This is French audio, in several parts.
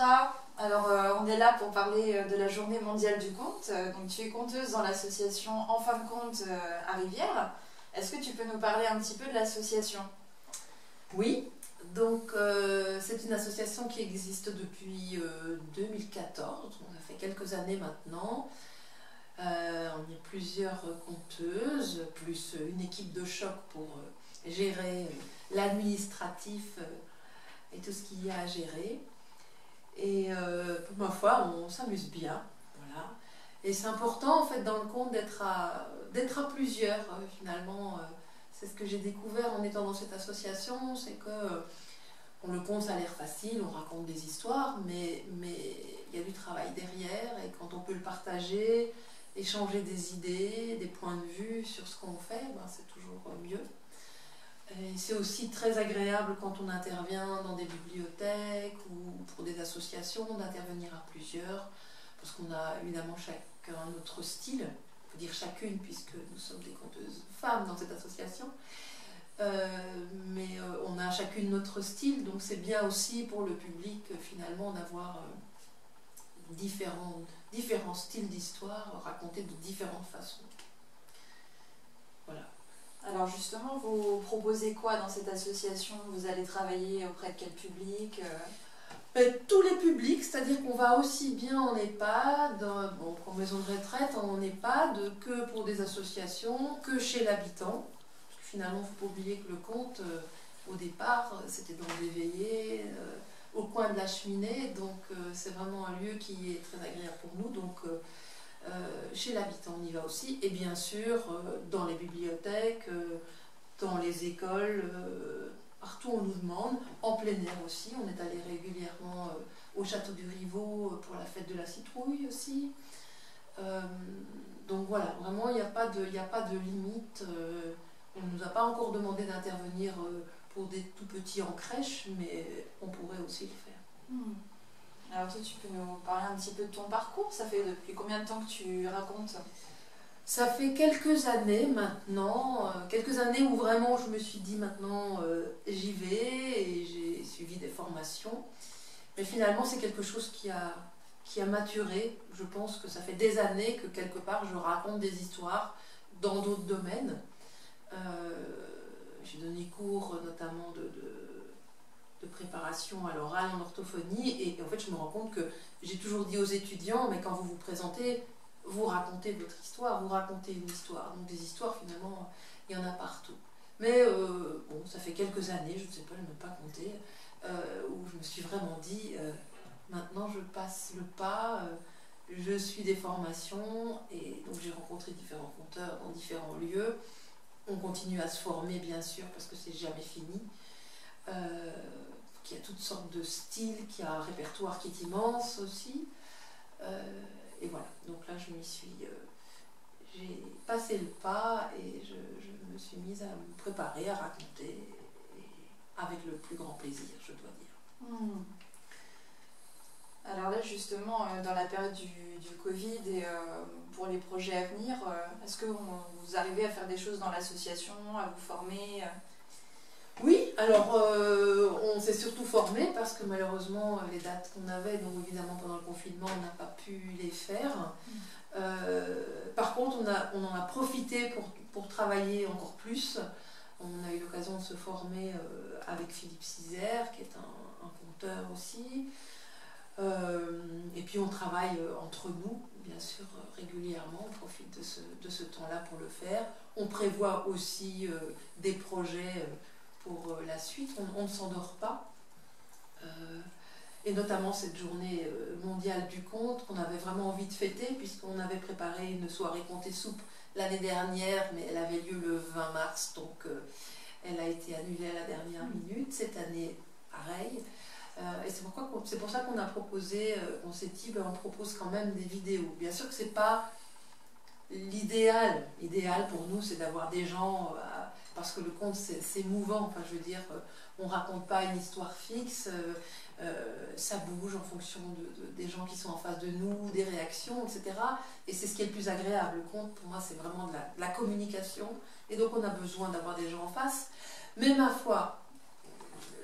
Sandra, alors on est là pour parler de la journée mondiale du conte. Donc tu es conteuse dans l'association En fin de compte à Rivière. Est-ce que tu peux nous parler un petit peu de l'association? Oui, donc c'est une association qui existe depuis 2014, on a fait quelques années maintenant. On est plusieurs conteuses, plus une équipe de choc pour gérer l'administratif et tout ce qu'il y a à gérer. Et pour ma foi, on s'amuse bien, voilà. Et c'est important en fait dans le conte d'être à plusieurs finalement. C'est ce que j'ai découvert en étant dans cette association, c'est que le conte ça a l'air facile, on raconte des histoires, mais il y a du travail derrière, et quand on peut le partager, échanger des idées, des points de vue sur ce qu'on fait, ben, c'est toujours mieux. Et c'est aussi très agréable quand on intervient dans des bibliothèques ou pour des associations d'intervenir à plusieurs, parce qu'on a évidemment chacun notre style, il faut dire chacune puisque nous sommes des conteuses femmes dans cette association, mais on a chacune notre style, donc c'est bien aussi pour le public finalement d'avoir différents styles d'histoire racontés de différentes façons. Voilà. Alors justement, vous proposez quoi dans cette association? Vous allez travailler auprès de quel public? Tous les publics, c'est-à-dire qu'on va aussi bien en EHPAD, en maison de retraite, en EHPAD, que pour des associations, que chez l'habitant. Finalement, il ne faut pas oublier que le conte, au départ, c'était dans des veillées, au coin de la cheminée, donc c'est vraiment un lieu qui est très agréable pour nous. Donc chez l'habitant, on y va aussi, et bien sûr dans les bibliothèques, dans les écoles, partout on nous demande, en plein air aussi. On est allé régulièrement au château du Rivaux pour la fête de la citrouille aussi. Donc voilà, vraiment il n'y a pas de limite. On ne nous a pas encore demandé d'intervenir pour des tout petits en crèche, mais on pourrait aussi le faire. Alors toi, tu peux nous parler un petit peu de ton parcours? Ça fait depuis combien de temps que tu racontes? Ça fait quelques années maintenant, quelques années où vraiment je me suis dit maintenant j'y vais, et j'ai suivi des formations. Mais finalement c'est quelque chose qui a maturé. Je pense que ça fait des années que quelque part je raconte des histoires dans d'autres domaines. J'ai donné cours notamment de préparation à l'oral en orthophonie, et en fait je me rends compte que j'ai toujours dit aux étudiants, mais quand vous vous présentez, vous racontez votre histoire, vous racontez une histoire. Donc des histoires finalement, il y en a partout. Mais bon, ça fait quelques années, je ne sais pas, je ne peux pas compter, où je me suis vraiment dit, maintenant je passe le pas, je suis des formations, et donc j'ai rencontré différents conteurs dans différents lieux. On continue à se former bien sûr parce que c'est jamais fini. Qu'il y a toutes sortes de styles, qu'il y a un répertoire qui est immense aussi. Et voilà, donc là je m'y suis... j'ai passé le pas et je me suis mise à me préparer, à raconter, avec le plus grand plaisir, je dois dire. Alors là justement, dans la période du Covid et pour les projets à venir, est-ce que vous arrivez à faire des choses dans l'association, à vous former? Oui, alors on s'est surtout formé parce que malheureusement les dates qu'on avait, donc évidemment pendant le confinement, on n'a pas pu les faire. Par contre, on en a profité pour travailler encore plus. On a eu l'occasion de se former avec Philippe Cizère, qui est un conteur aussi. Et puis on travaille entre nous, bien sûr, régulièrement. On profite de ce temps-là pour le faire. On prévoit aussi des projets pour la suite. On ne s'endort pas. Et notamment cette journée mondiale du conte qu'on avait vraiment envie de fêter, puisqu'on avait préparé une soirée conte et soupe l'année dernière, mais elle avait lieu le 20 mars, donc elle a été annulée à la dernière minute. Cette année, pareil. Et c'est pour ça qu'on a proposé, on s'est dit, ben, on propose quand même des vidéos. Bien sûr que c'est pas l'idéal. L'idéal pour nous, c'est d'avoir des gens, parce que le conte c'est mouvant. Enfin, je veux dire, on raconte pas une histoire fixe, ça bouge en fonction des gens qui sont en face de nous, des réactions, etc. Et c'est ce qui est le plus agréable. Le conte, pour moi, c'est vraiment de la communication. Et donc, on a besoin d'avoir des gens en face. Mais ma foi,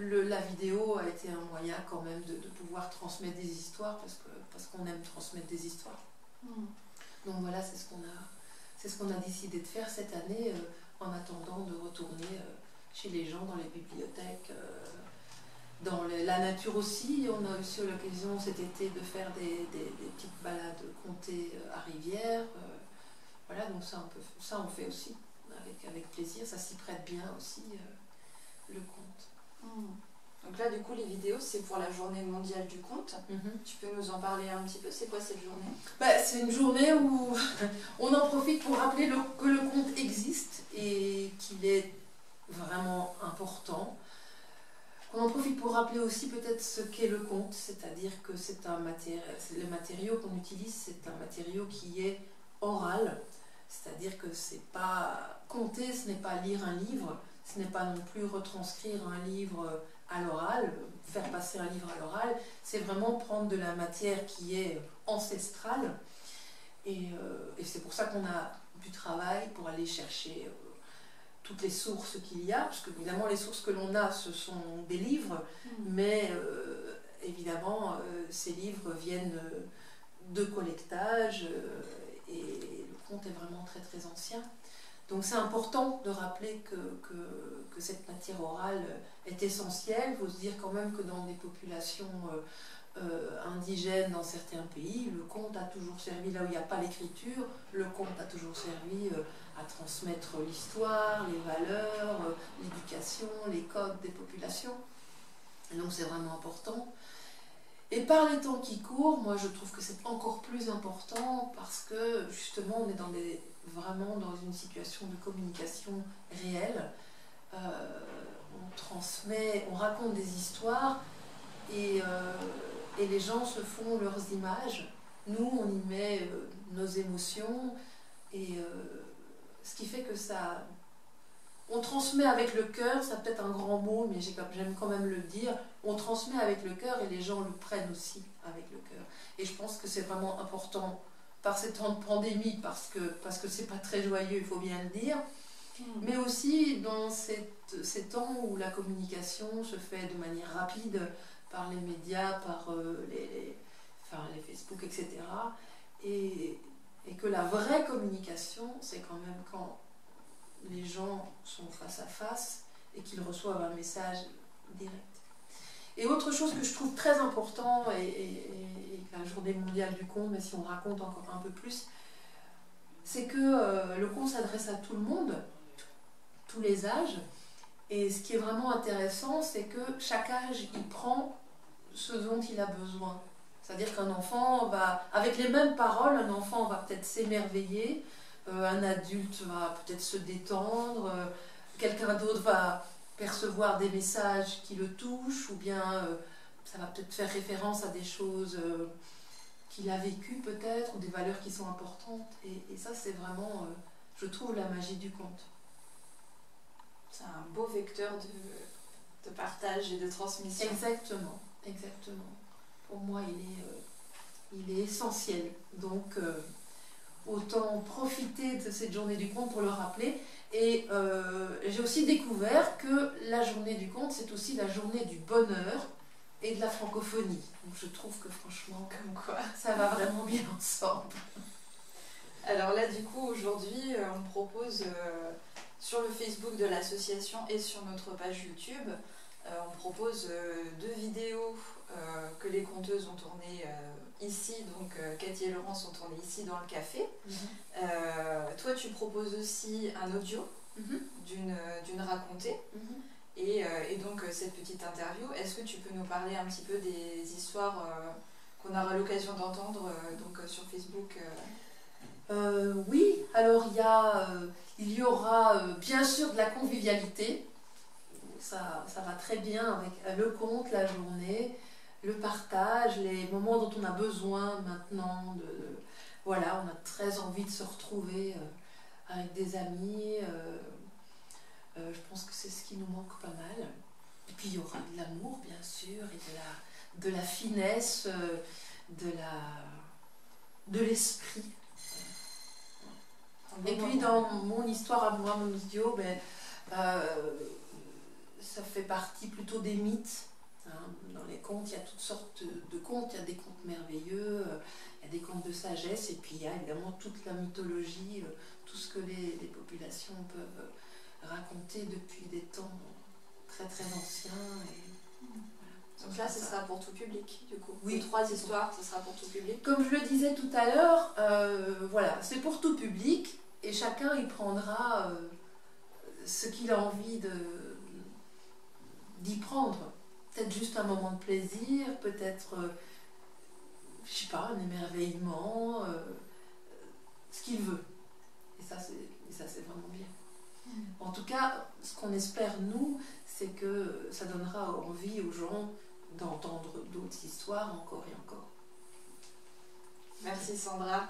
la vidéo a été un moyen quand même de pouvoir transmettre des histoires parce qu'on aime transmettre des histoires. Donc voilà, c'est ce qu'on a décidé de faire cette année en attendant de retourner chez les gens dans les bibliothèques, dans la nature aussi. On a aussi eu l'occasion cet été de faire des petites balades comptées à Rivière. Voilà, donc ça on fait aussi avec plaisir, ça s'y prête bien aussi, le conte. Donc là, du coup, les vidéos, c'est pour la journée mondiale du conte. Tu peux nous en parler un petit peu? C'est quoi cette journée? C'est une journée où on en profite pour rappeler que le conte existe et qu'il est vraiment important. On en profite pour rappeler aussi peut-être ce qu'est le conte, c'est-à-dire que le matériau qu'on utilise, c'est un matériau qui est oral, c'est-à-dire que c'est pas conter, ce n'est pas lire un livre, ce n'est pas non plus retranscrire un livre à l'oral, faire passer un livre à l'oral, c'est vraiment prendre de la matière qui est ancestrale, et c'est pour ça qu'on a du travail pour aller chercher toutes les sources qu'il y a, parce que évidemment les sources que l'on a, ce sont des livres, mais évidemment ces livres viennent de collectage, et le conte est vraiment très très ancien. Donc c'est important de rappeler que cette matière orale est essentielle. Il faut se dire quand même que dans des populations indigènes dans certains pays, le conte a toujours servi, là où il n'y a pas l'écriture, le conte a toujours servi à transmettre l'histoire, les valeurs, l'éducation, les codes des populations. Et donc c'est vraiment important. Et par les temps qui courent, moi je trouve que c'est encore plus important parce que justement on est vraiment dans une situation de communication réelle. On transmet, on raconte des histoires et les gens se font leurs images. Nous on y met nos émotions et ce qui fait que ça... On transmet avec le cœur, c'est peut-être un grand mot, mais j'aime quand même le dire. On transmet avec le cœur et les gens le prennent aussi avec le cœur. Et je pense que c'est vraiment important par ces temps de pandémie, parce que c'est pas très joyeux, il faut bien le dire, mais aussi dans ces temps où la communication se fait de manière rapide par les médias, par les Facebook, etc. Et que la vraie communication, c'est quand même quand les gens sont face à face et qu'ils reçoivent un message direct. Et autre chose que je trouve très important, et la journée mondiale du conte, mais si on raconte encore un peu plus, c'est que le conte s'adresse à tout le monde, tous les âges, et ce qui est vraiment intéressant, c'est que chaque âge, il prend ce dont il a besoin. C'est-à-dire qu'un enfant va, avec les mêmes paroles, un enfant va peut-être s'émerveiller, un adulte va peut-être se détendre, quelqu'un d'autre va percevoir des messages qui le touchent, ou bien ça va peut-être faire référence à des choses qu'il a vécues peut-être, ou des valeurs qui sont importantes. Et ça, c'est vraiment, je trouve, la magie du conte. C'est un beau vecteur de partage et de transmission. Exactement, exactement. Pour moi, il est essentiel. Donc, autant profiter de cette journée du conte pour le rappeler. Et j'ai aussi découvert que la journée du conte, c'est aussi la journée du bonheur et de la francophonie. Donc je trouve que franchement, comme quoi, ça va vraiment bien ensemble. Alors là, du coup, aujourd'hui, on propose sur le Facebook de l'association et sur notre page YouTube, on propose 2 vidéos que les conteuses ont tournées ici, donc Cathy et Laurence ont tourné ici dans le café. Toi, tu proposes aussi un audio d'une racontée. Et donc cette petite interview, est-ce que tu peux nous parler un petit peu des histoires qu'on aura l'occasion d'entendre donc sur Facebook Oui, alors il y aura bien sûr de la convivialité. Ça va très bien avec le conte, la journée, le partage, les moments dont on a besoin maintenant. Voilà, on a très envie de se retrouver avec des amis. Je pense que c'est ce qui nous manque pas mal. Et puis il y aura de l'amour, bien sûr, et de la finesse, de l'esprit. Et puis dans mon histoire à moi, mon idiot, ça fait partie plutôt des mythes. Hein. Dans les contes, il y a toutes sortes de contes. Il y a des contes merveilleux, il y a des contes de sagesse, et puis il y a évidemment toute la mythologie, tout ce que les populations peuvent raconter depuis des temps très très anciens. Et, voilà. Donc là, ce sera pour tout public, du coup. Oui. Les 3 histoires, ce sera pour tout public. Comme je le disais tout à l'heure, voilà, c'est pour tout public, et chacun y prendra ce qu'il a envie d'y prendre. Peut-être juste un moment de plaisir, peut-être, je sais pas, un émerveillement, ce qu'il veut. Et ça, c'est vraiment bien. En tout cas, ce qu'on espère, nous, c'est que ça donnera envie aux gens d'entendre d'autres histoires encore et encore. Merci Sandra.